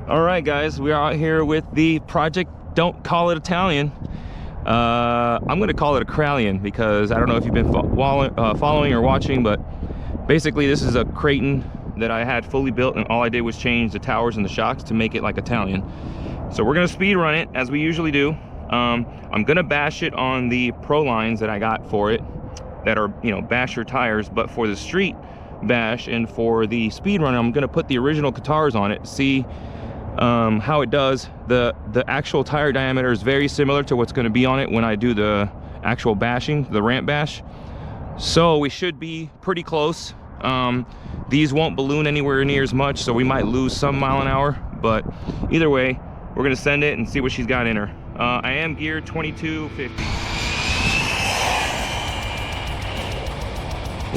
All right, guys, we are out here with the project Don't Call It Italian. I'm gonna call it a Kralion because I don't know if you've been following or watching, but basically this is a Kraton that I had fully built, and all I did was change the towers and the shocks to make it like Italian. So we're gonna speed run it as we usually do. I'm gonna bash it on the Prolines that I got for it, that are, you know, basher tires, but for the street bash and for the speed run, I'm gonna put the original Qatars on it, see how it does. The actual tire diameter is very similar to what's going to be on it when I do the actual bashing, the ramp bash, so we should be pretty close. These won't balloon anywhere near as much, so we might lose some mile an hour, but either way we're going to send it and see what she's got in her. I am geared 2250.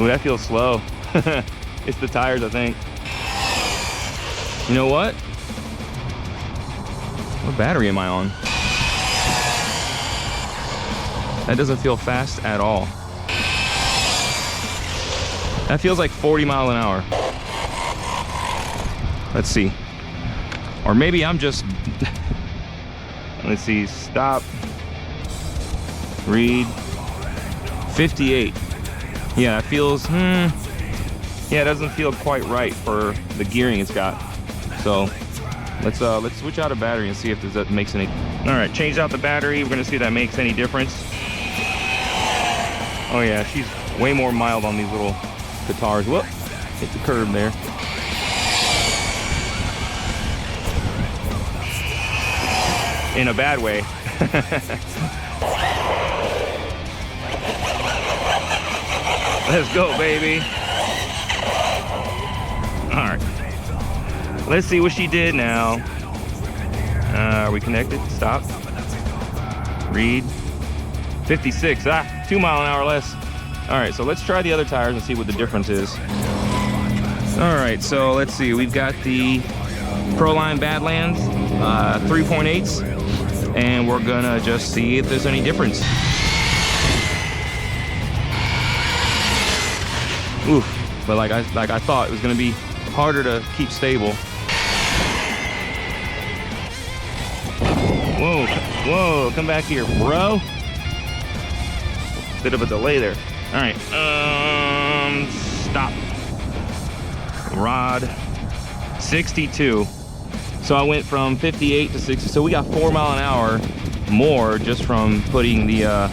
Ooh, that feels slow. It's the tires, I think. You know what? What battery am I on? That doesn't feel fast at all. That feels like 40 miles an hour. Let's see. Or maybe I'm just... Let's see, stop. Read. 58. Yeah, it feels... Yeah, it doesn't feel quite right for the gearing it's got. So... Let's switch out a battery and see if that makes any. All right, changed out the battery. We're gonna see if that makes any difference. Oh yeah, she's way more mild on these little Qatars. Whoop, hit the curb there. In a bad way. Let's go, baby. All right. Let's see what she did now. Are we connected? Stop. Read. 56. 2 mile an hour less. All right, so let's try the other tires and see what the difference is. All right, so let's see. We've got the Proline Badlands 3.8s, and we're gonna just see if there's any difference. Oof! But like I thought, it was gonna be harder to keep stable. Whoa, whoa, come back here, bro. Bit of a delay there. All right, stop. Rod, 62. So I went from 58 to 60. So we got 4 mile an hour more just from putting the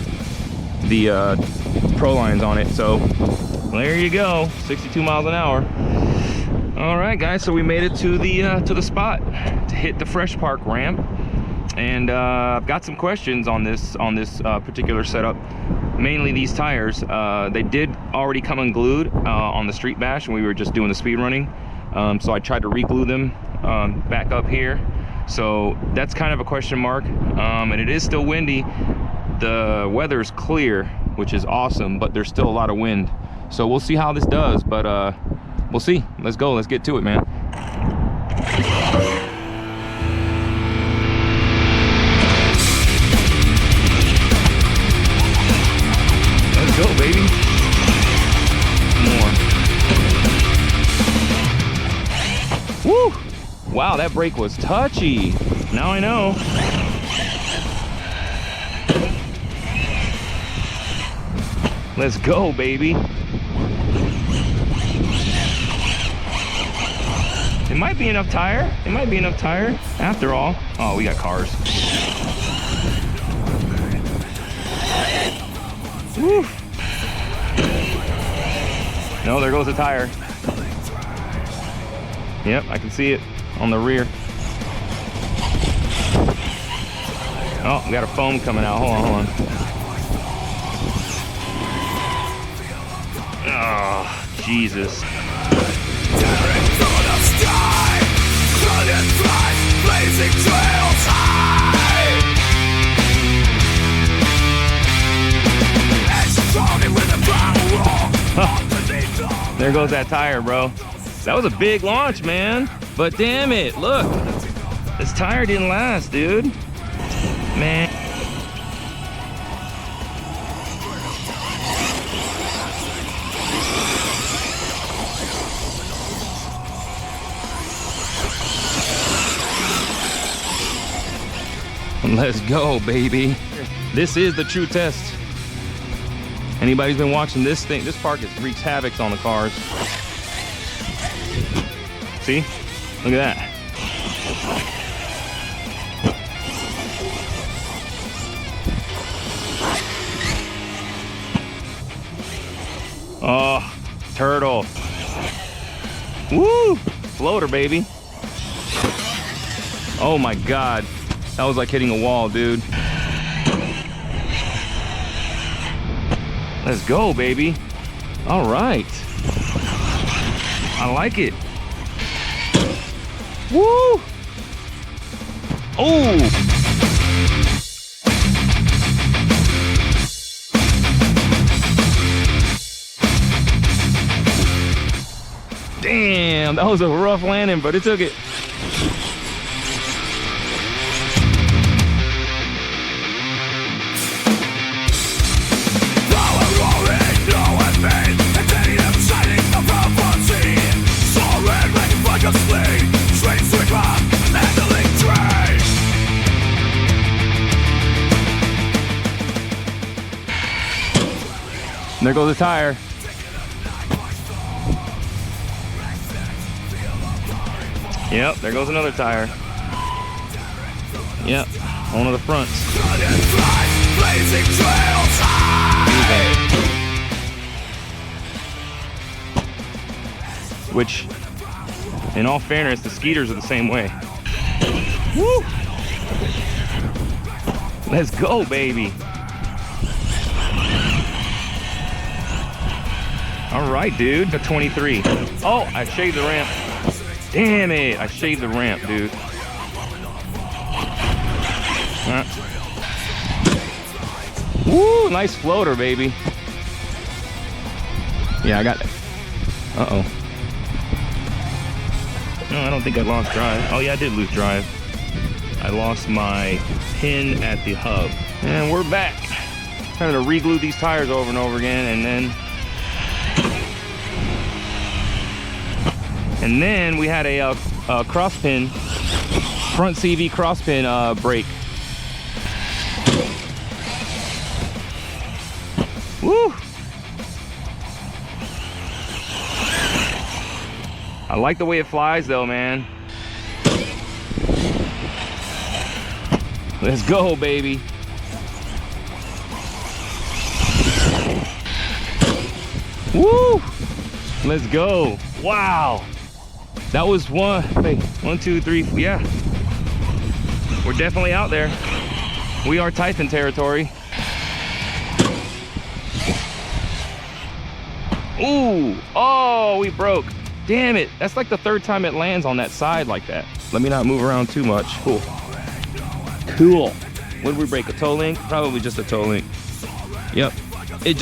Prolines on it. So there you go, 62 miles an hour. All right, guys, so we made it to the spot to hit the Fresh Park ramp, and I've got some questions on this particular setup. Mainly these tires. They did already come unglued on the street bash when we were just doing the speed running, so I tried to re-glue them back up here. So that's kind of a question mark, and it is still windy. The weather's clear, which is awesome, but there's still a lot of wind. So we'll see how this does, but we'll see. Let's go. Let's get to it, man. Let's go, baby. More. Woo! Wow, that brake was touchy. Now I know. Let's go, baby. It might be enough tire. It might be enough tire after all. Oh, we got cars. Woo. No, there goes the tire. Yep, I can see it on the rear. Oh, we got a foam coming out. Hold on, hold on. Oh, Jesus. There goes that tire, bro. That was a big launch, man. But damn it, look. This tire didn't last, dude. Man. Let's go, baby. This is the true test. Anybody's been watching this thing, this park wreaks havoc on the cars. See? Look at that. Oh, turtle. Woo! Floater, baby. Oh my God. That was like hitting a wall, dude. Let's go, baby. All right. I like it. Woo! Oh! Damn, that was a rough landing, but it took it. There goes the tire. Yep, there goes another tire. Yep, one of the fronts. Which, in all fairness, the Skeeters are the same way. Woo! Let's go, baby. All right, dude, the 23. Oh, I shaved the ramp. Damn it, I shaved the ramp, dude. Woo, nice floater, baby. Yeah, I got it. Uh-oh. No, I don't think I lost drive. Oh yeah, I did lose drive. I lost my pin at the hub. And we're back. Trying to re-glue these tires over and over again, and then we had a cross pin, front CV cross pin brake. Woo! I like the way it flies though, man. Let's go, baby. Woo! Let's go. Wow. That was one, two, three, yeah. We're definitely out there. We are Typhon territory. Ooh, oh, we broke. Damn it, that's like the third time it lands on that side like that. Let me not move around too much. Cool. Cool. What did we break, a toe link? Probably just a toe link. Yep, it's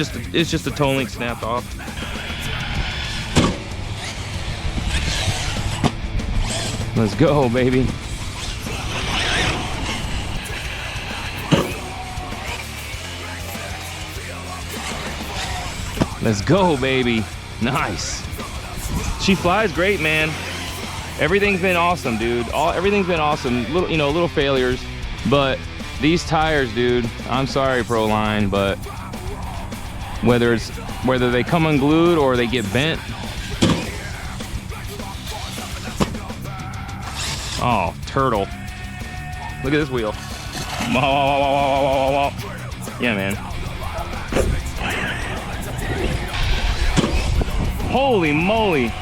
just a toe link snapped off. Let's go, baby. Let's go, baby. Nice. She flies great, man. Everything's been awesome, dude. Everything's been awesome. Little failures, but these tires, dude. I'm sorry, Proline, but whether they come unglued or they get bent. Oh, turtle. Look at this wheel. Yeah, man. Holy moly.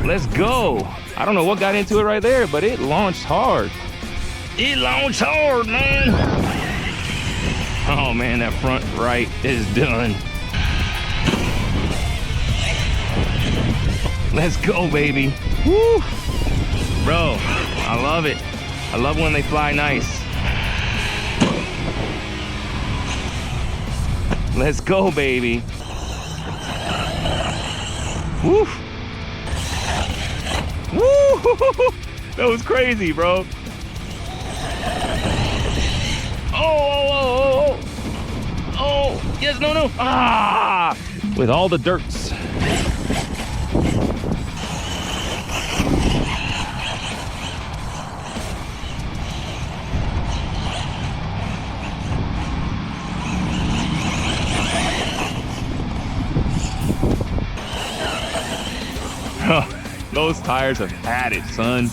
Let's go. I don't know what got into it right there, but it launched hard. It launched hard, man. Oh, man, that front right is done. Let's go, baby. Woo. Bro, I love it. I love when they fly nice. Let's go, baby. Woo! Woo! That was crazy, bro. Oh, yes, no. Ah! With all the dirts. Those tires have had it, son.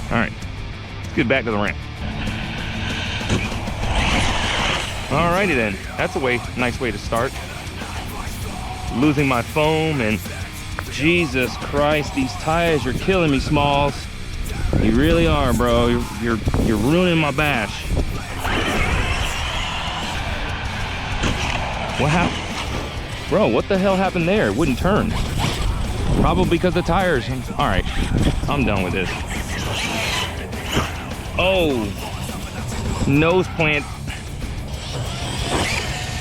All right, let's get back to the ramp. Alrighty then, that's a nice way to start. Losing my foam, and Jesus Christ, these tires, you're killing me, Smalls. You really are, bro. You're ruining my bash. What happened? Bro, what the hell happened there? It wouldn't turn. Probably because the tires. All right, I'm done with this. Oh, nose plant.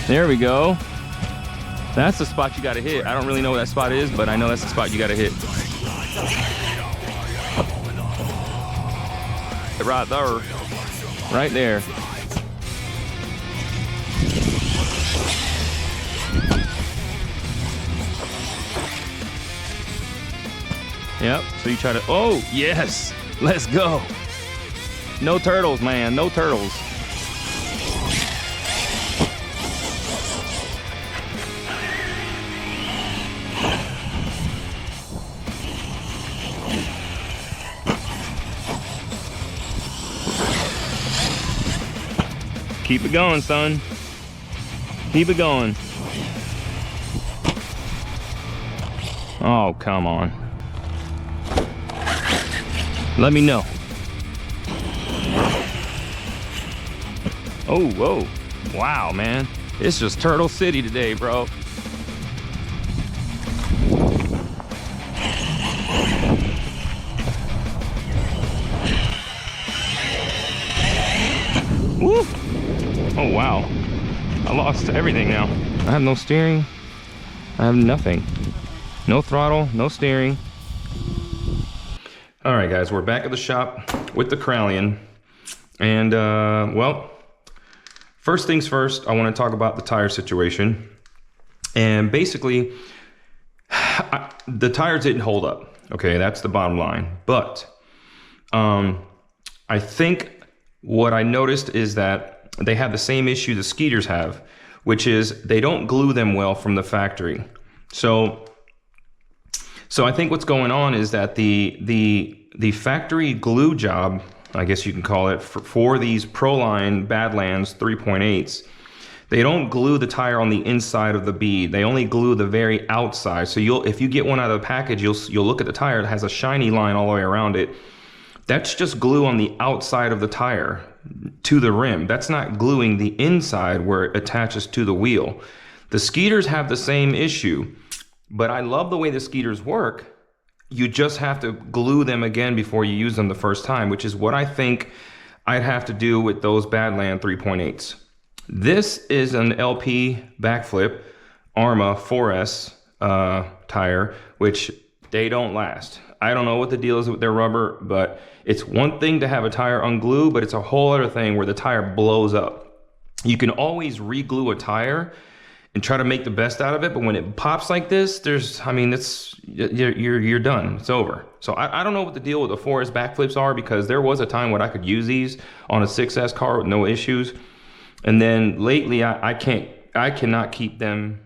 There we go. That's the spot you gotta hit. I don't really know what that spot is, but I know that's the spot you gotta hit. Right there. Right there. Yep, so you try to, oh, yes, let's go. No turtles, man, no turtles. Keep it going, son. Keep it going. Oh, come on. Let me know. Oh, whoa. Wow, man. It's just Turtle City today, bro. Woo! Oh, wow. I lost everything now. I have no steering. I have nothing. No throttle, no steering. All right, guys, we're back at the shop with the Kralion. And, well, first things first, I want to talk about the tire situation. And basically, the tires didn't hold up. Okay, that's the bottom line. But I think what I noticed is that they have the same issue the Skeeters have, which is they don't glue them well from the factory. So I think what's going on is that the factory glue job, I guess you can call it, for these Proline Badlands 3.8s, they don't glue the tire on the inside of the bead. They only glue the very outside. So if you get one out of the package, you'll look at the tire. It has a shiny line all the way around it. That's just glue on the outside of the tire to the rim. That's not gluing the inside where it attaches to the wheel. The Skeeters have the same issue, but I love the way the Skeeters work. You just have to glue them again before you use them the first time, which is what I think I'd have to do with those Badland 3.8s. This is an LP backflip Arma 4S tire, which they don't last. I don't know what the deal is with their rubber, but it's one thing to have a tire unglued, but it's a whole other thing where the tire blows up. You can always re-glue a tire and try to make the best out of it, but when it pops like this, you're done. It's over. So I don't know what the deal with the 4S backflips are, because there was a time when I could use these on a 6S car with no issues, and then lately I cannot keep them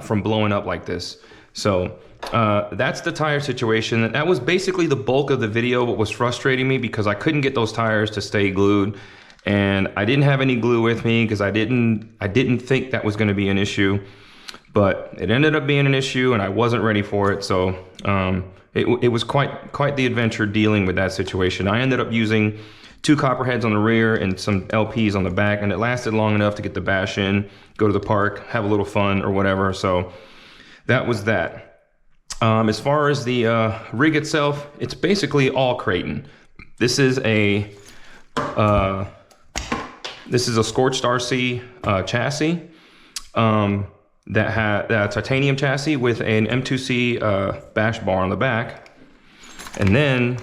from blowing up like this. So that's the tire situation. And that was basically the bulk of the video. What was frustrating me, because I couldn't get those tires to stay glued, and I didn't have any glue with me because I didn't think that was going to be an issue, but it ended up being an issue and I wasn't ready for it. So it was quite the adventure dealing with that situation. I ended up using 2 copperheads on the rear and some LPs on the back, and it lasted long enough to get the bash in, go to the park, have a little fun or whatever. So that was that. As far as the rig itself, it's basically all Kraton. This is a Scorched RC chassis that had a titanium chassis with an M2C bash bar on the back. And then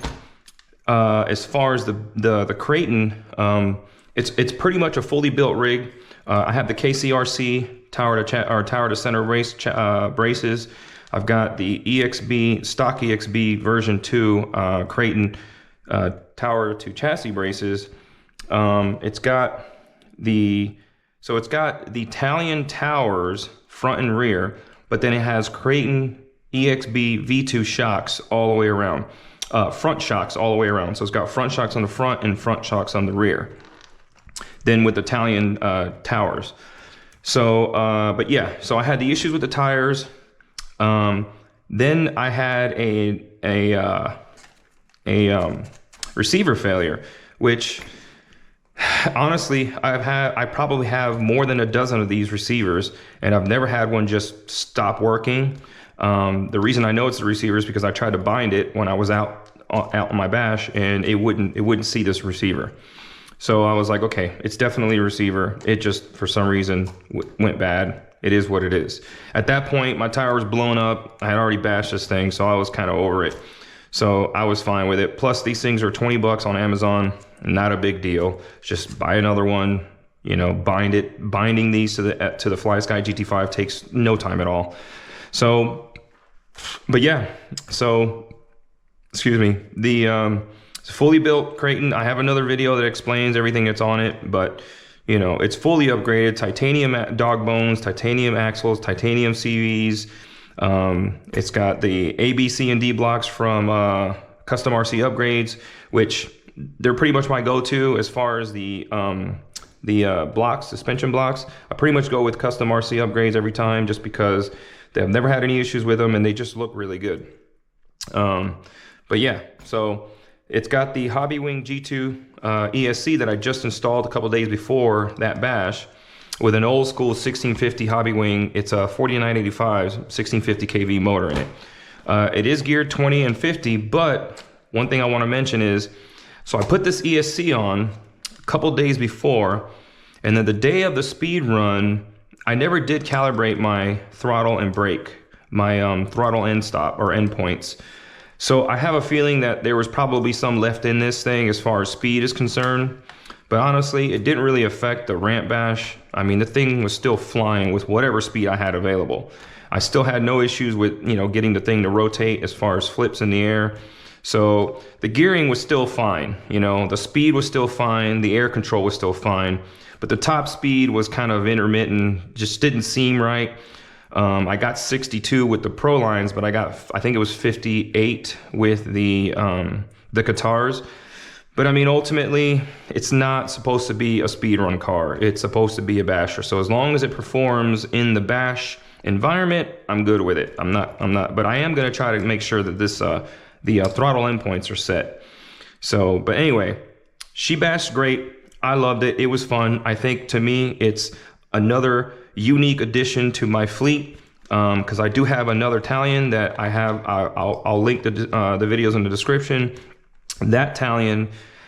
as far as the Kraton, it's pretty much a fully built rig. I have the KCRC tower to center braces. I've got the EXB, stock EXB version 2 Kraton tower to chassis braces. It's got the So it's got the Italian towers front and rear, but then it has Kraton EXB V2 shocks all the way around. Front shocks all the way around. So it's got front shocks on the front and front shocks on the rear. Then with Italian towers. So, but yeah, so I had the issues with the tires. Then I had a receiver failure, which honestly, I probably have more than a dozen of these receivers, and I've never had one just stop working. The reason I know it's the receiver is because I tried to bind it when I was out on my bash, and it wouldn't see this receiver. So I was like, okay, it's definitely a receiver. It just, for some reason, went bad. It is what it is. At that point, my tire was blown up. I had already bashed this thing, so I was kind of over it. So I was fine with it. Plus, these things are 20 bucks on Amazon. Not a big deal. Just buy another one. You know, bind it. Binding these to the FlySky GT5 takes no time at all. So, but yeah. So, excuse me. The it's fully built Kraton. I have another video that explains everything that's on it, but you know, it's fully upgraded. Titanium dog bones, titanium axles, titanium CVs. It's got the A, B, C, and D blocks from Custom RC Upgrades, which they're pretty much my go-to as far as the blocks, suspension blocks. I pretty much go with Custom RC Upgrades every time, just because they've never had any issues with them and they just look really good. But yeah, so it's got the Hobbywing G2 ESC that I just installed a couple days before that bash with an old school 1650 Hobbywing. It's a 4985 1650 kV motor in it. It is geared 20 and 50, but one thing I want to mention is, so I put this ESC on a couple days before, and then the day of the speed run, I never did calibrate my throttle and brake, my throttle end stop or end points. So I have a feeling that there was probably some left in this thing as far as speed is concerned. But honestly, it didn't really affect the ramp bash. I mean, the thing was still flying with whatever speed I had available. I still had no issues with, you know, getting the thing to rotate as far as flips in the air. So the gearing was still fine. You know, the speed was still fine. The air control was still fine. But the top speed was kind of intermittent, just didn't seem right. I got 62 with the Prolines, but I think it was 58 with the Qatars. But I mean, ultimately, it's not supposed to be a speed run car. It's supposed to be a basher. So as long as it performs in the bash environment, I'm good with it. I'm not, but I am gonna try to make sure that this, the throttle endpoints are set. So, but anyway, she bashed great. I loved it. It was fun. I think to me, it's another unique addition to my fleet, because I do have another Italian that I have. I'll link the videos in the description. That Italian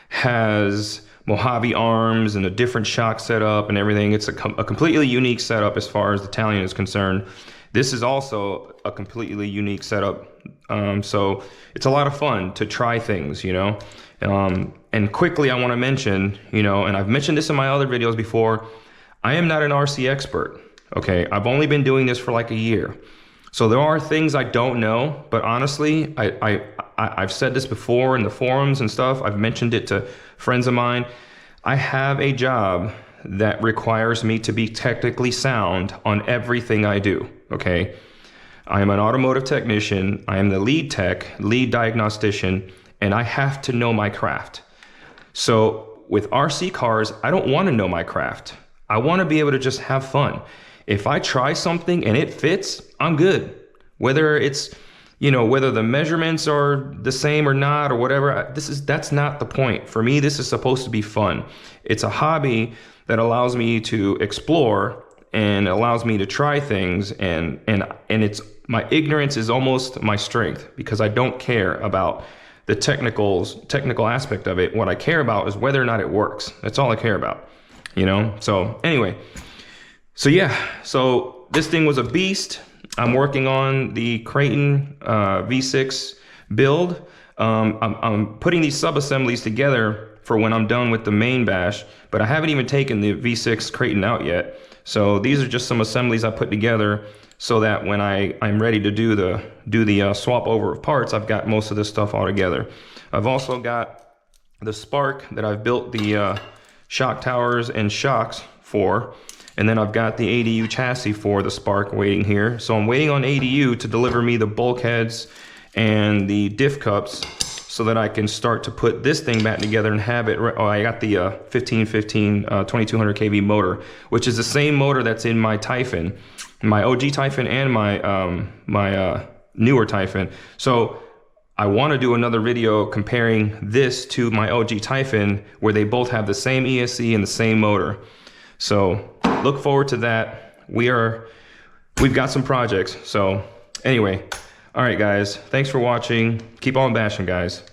has Mojave arms and a different shock setup and everything. It's a completely unique setup as far as the Italian is concerned. This is also a completely unique setup. So it's a lot of fun to try things, you know. And quickly, I want to mention, you know, and I've mentioned this in my other videos before, I am not an RC expert, okay? I've only been doing this for like a year. So there are things I don't know, but honestly, I've said this before in the forums and stuff. I've mentioned it to friends of mine. I have a job that requires me to be technically sound on everything I do, okay? I am an automotive technician. I am the lead tech, lead diagnostician, and I have to know my craft. So with RC cars, I don't want to know my craft. I want to be able to just have fun. If I try something and it fits, I'm good. Whether it's, you know, whether the measurements are the same or not or whatever, that's not the point. For me, this is supposed to be fun. It's a hobby that allows me to explore and allows me to try things, and it's, my ignorance is almost my strength, because I don't care about the technical aspect of it. What I care about is whether or not it works. That's all I care about, you know? So anyway, so yeah, so this thing was a beast. I'm working on the Kraton V6 build. I'm putting these sub-assemblies together for when I'm done with the main bash, but I haven't even taken the V6 Kraton out yet. So these are just some assemblies I put together so that when I'm ready to do the swap over of parts, I've got most of this stuff all together. I've also got the Spark that I've built the shock towers and shocks for. And then I've got the ADU chassis for the Spark waiting here. So I'm waiting on ADU to deliver me the bulkheads and the diff cups so that I can start to put this thing back together and have it. Oh, I got the 1515 2200 kV motor, which is the same motor that's in my Typhon, my OG Typhon and my newer Typhon. So I want to do another video comparing this to my OG Typhon, where they both have the same ESC and the same motor. So look forward to that. We've got some projects. So anyway, all right guys, thanks for watching. Keep on bashing, guys.